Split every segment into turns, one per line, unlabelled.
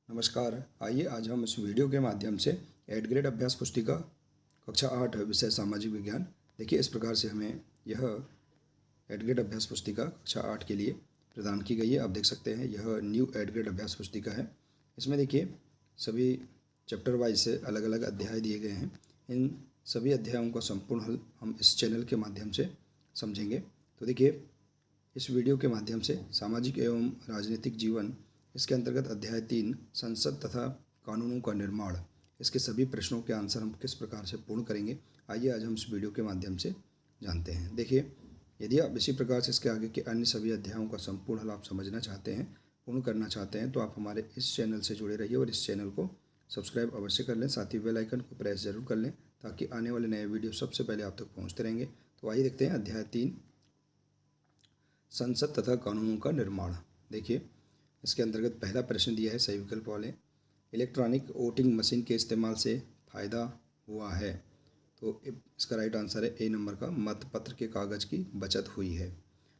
नमस्कार। आइए आज हम इस वीडियो के माध्यम से 8 ग्रेड अभ्यास पुस्तिका कक्षा 8 विषय सामाजिक विज्ञान। देखिए इस प्रकार से हमें यह 8 ग्रेड अभ्यास पुस्तिका कक्षा 8 के लिए प्रदान की गई है। आप देख सकते हैं यह न्यू 8 ग्रेड अभ्यास पुस्तिका है। इसमें देखिए सभी चैप्टर वाइज से अलग अलग अध्याय दिए गए हैं। इन सभी अध्यायों का संपूर्ण हल हम इस चैनल के माध्यम से समझेंगे। तो देखिए इस वीडियो के माध्यम से सामाजिक एवं राजनीतिक जीवन, इसके अंतर्गत अध्याय 3 संसद तथा कानूनों का निर्माण, इसके सभी प्रश्नों के आंसर हम किस प्रकार से पूर्ण करेंगे, आइए आज हम इस वीडियो के माध्यम से जानते हैं। देखिए यदि आप इसी प्रकार से इसके आगे के अन्य सभी अध्यायों का संपूर्ण हल आप समझना चाहते हैं, पूर्ण करना चाहते हैं, तो आप हमारे इस चैनल से जुड़े रहिए और इस चैनल को सब्सक्राइब अवश्य कर लें। साथ ही बेल आइकन को प्रेस जरूर कर लें ताकि आने वाले नए वीडियो सबसे पहले आप तक पहुँचते रहेंगे। तो आइए देखते हैं अध्याय 3 संसद तथा कानूनों का निर्माण। देखिए इसके अंतर्गत पहला प्रश्न दिया है सही विकल्प वाले, इलेक्ट्रॉनिक वोटिंग मशीन के इस्तेमाल से फ़ायदा हुआ है। तो इसका राइट आंसर है ए नंबर का, मतपत्र के कागज़ की बचत हुई है।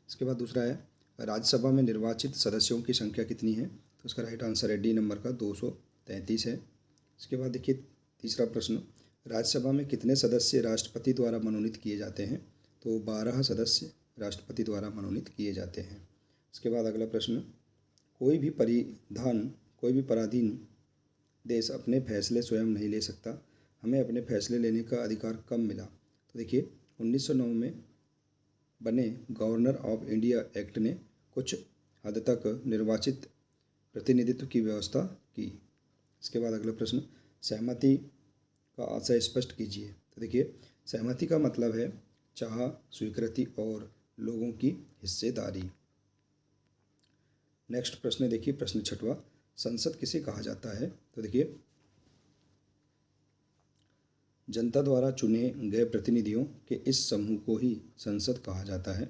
इसके बाद दूसरा है राज्यसभा में निर्वाचित सदस्यों की संख्या कितनी है। तो इसका राइट आंसर है डी नंबर का 233 है। इसके बाद देखिए तीसरा प्रश्न, राज्यसभा में कितने सदस्य राष्ट्रपति द्वारा मनोनीत किए जाते हैं। तो 12 सदस्य राष्ट्रपति द्वारा मनोनीत किए जाते हैं। इसके बाद अगला प्रश्न, कोई भी पराधीन देश अपने फैसले स्वयं नहीं ले सकता, हमें अपने फैसले लेने का अधिकार कब मिला। तो देखिए 1909 में बने गवर्नर ऑफ इंडिया एक्ट ने कुछ हद तक निर्वाचित प्रतिनिधित्व की व्यवस्था की। इसके बाद अगला प्रश्न, सहमति का आशय स्पष्ट कीजिए। तो देखिए सहमति का मतलब है चाह, स्वीकृति और लोगों की हिस्सेदारी। नेक्स्ट प्रश्न देखिए प्रश्न 6वां, संसद किसे कहा जाता है। तो देखिए जनता द्वारा चुने गए प्रतिनिधियों के इस समूह को ही संसद कहा जाता है।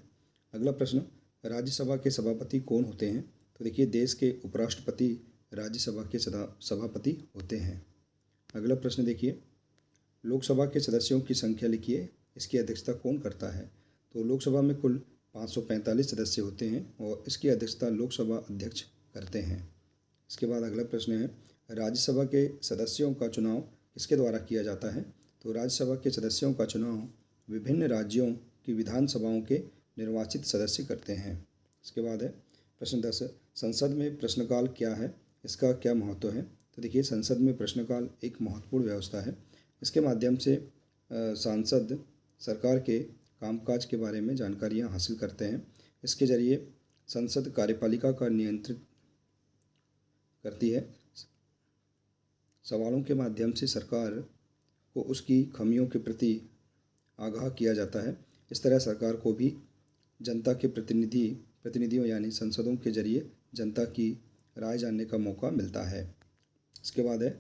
अगला प्रश्न, राज्यसभा के सभापति कौन होते हैं। तो देखिए देश के उपराष्ट्रपति राज्यसभा के सभापति होते हैं। अगला प्रश्न देखिए, लोकसभा के सदस्यों की संख्या लिखिए, इसकी अध्यक्षता कौन करता है। तो लोकसभा में कुल 545 सदस्य होते हैं और इसकी अध्यक्षता लोकसभा अध्यक्ष करते हैं। इसके बाद अगला प्रश्न है, राज्यसभा के सदस्यों का चुनाव किसके द्वारा किया जाता है। तो राज्यसभा के सदस्यों का चुनाव विभिन्न राज्यों की विधानसभाओं के निर्वाचित सदस्य करते हैं। इसके बाद है प्रश्न 10, संसद में प्रश्नकाल क्या है, इसका क्या महत्व है। तो देखिए संसद में प्रश्नकाल एक महत्वपूर्ण व्यवस्था है। इसके माध्यम से सांसद सरकार के कामकाज के बारे में जानकारियां हासिल करते हैं। इसके जरिए संसद कार्यपालिका का नियंत्रित करती है। सवालों के माध्यम से सरकार को उसकी खामियों के प्रति आगाह किया जाता है। इस तरह सरकार को भी जनता के प्रतिनिधियों यानी संसदों के जरिए जनता की राय जानने का मौका मिलता है। इसके बाद है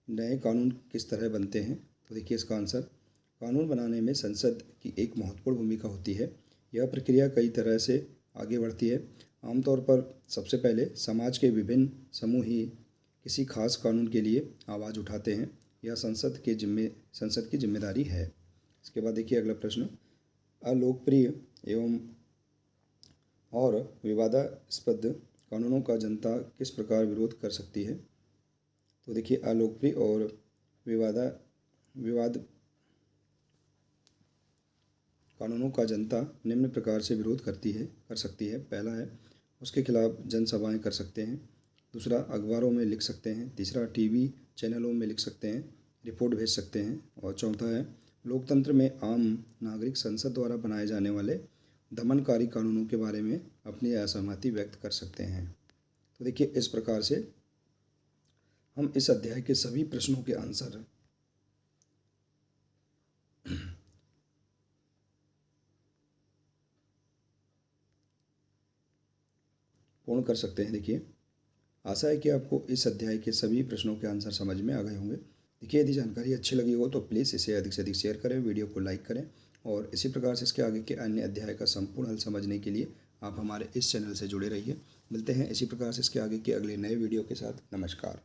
नए कानून किस तरह बनते हैं। तो देखिए इसका आंसर, कानून बनाने में संसद की एक महत्वपूर्ण भूमिका होती है। यह प्रक्रिया कई तरह से आगे बढ़ती है। आमतौर पर सबसे पहले समाज के विभिन्न समूह ही किसी खास कानून के लिए आवाज़ उठाते हैं। यह संसद की जिम्मेदारी है। इसके बाद देखिए अगला प्रश्न, अलोकप्रिय एवं और विवादास्पद कानूनों का जनता किस प्रकार विरोध कर सकती है। तो देखिए अलोकप्रिय और विवाद कानूनों का जनता निम्न प्रकार से विरोध कर सकती है। पहला है उसके खिलाफ जनसभाएं कर सकते हैं। दूसरा अखबारों में लिख सकते हैं। तीसरा टीवी चैनलों में लिख सकते हैं, रिपोर्ट भेज सकते हैं। और चौथा है लोकतंत्र में आम नागरिक संसद द्वारा बनाए जाने वाले दमनकारी कानूनों के बारे में अपनी असहमति व्यक्त कर सकते हैं। तो देखिए इस प्रकार से हम इस अध्याय के सभी प्रश्नों के आंसर पूर्ण कर सकते हैं। देखिए आशा है कि आपको इस अध्याय के सभी प्रश्नों के आंसर समझ में आ गए होंगे। देखिए यदि जानकारी अच्छी लगी हो तो प्लीज़ इसे अधिक से अधिक शेयर करें, वीडियो को लाइक करें और इसी प्रकार से इसके आगे के अन्य अध्याय का संपूर्ण हल समझने के लिए आप हमारे इस चैनल से जुड़े रहिए। मिलते हैं इसी प्रकार से इसके आगे के अगले नए वीडियो के साथ। नमस्कार।